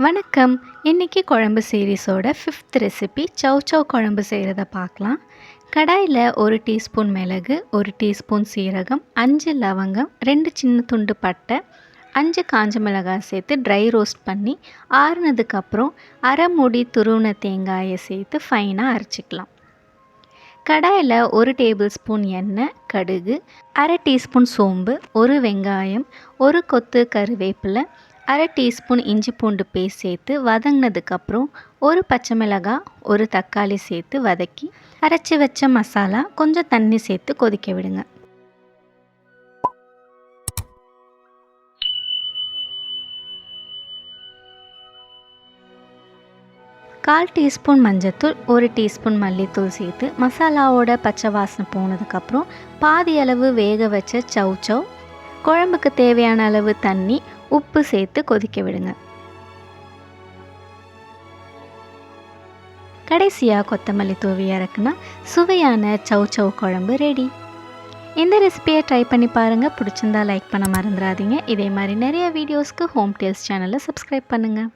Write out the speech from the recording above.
வணக்கம். இன்னைக்கு குழம்பு சீரிஸோட 5th ரெசிபி சவ் சவ் குழம்பு செய்கிறத பார்க்கலாம். கடாயில் 1 டீஸ்பூன் மிளகு, 1 டீஸ்பூன் சீரகம், 5 லவங்கம், 2 சின்ன துண்டு பட்டை, 5 காஞ்ச மிளகாய் சேர்த்து ட்ரை ரோஸ்ட் பண்ணி ஆறுனதுக்கப்புறம் அரை மூடி துருவின தேங்காயை சேர்த்து ஃபைனாக அரைச்சிக்கலாம். கடாயில் 1 டேபிள் ஸ்பூன் எண்ணெய், கடுகு, அரை டீஸ்பூன் சோம்பு, 1 வெங்காயம், 1 கொத்து கருவேப்பிலை, அரை டீஸ்பூன் இஞ்சி பூண்டு பேஸ்ட் சேர்த்து வதங்கினதுக்கப்புறம் 1 பச்சை மிளகாய், 1 தக்காளி சேர்த்து வதக்கி அரைச்சி வச்ச மசாலா கொஞ்சம் தண்ணி சேர்த்து கொதிக்க விடுங்க. கால் டீஸ்பூன் மஞ்சத்தூள், 1 டீஸ்பூன் மல்லித்தூள் சேர்த்து மசாலாவோட பச்சை வாசனை போனதுக்கப்புறம் பாதி அளவு வேக வச்ச சவ் சவ், குழம்புக்கு தேவையான அளவு தண்ணி, உப்பு சேர்த்து கொதிக்க விடுங்க. கடைசியாக கொத்தமல்லி தூவி இறக்குனா சுவையான சவ் சவ் குழம்பு ரெடி. இந்த ரெசிபியை ட்ரை பண்ணி பாருங்கள். பிடிச்சிருந்தா லைக் பண்ண மறந்துடாதீங்க. இதே மாதிரி நிறைய வீடியோஸ்க்கு ஹோம் டேல்ஸ் சேனலை சப்ஸ்கிரைப் பண்ணுங்கள்.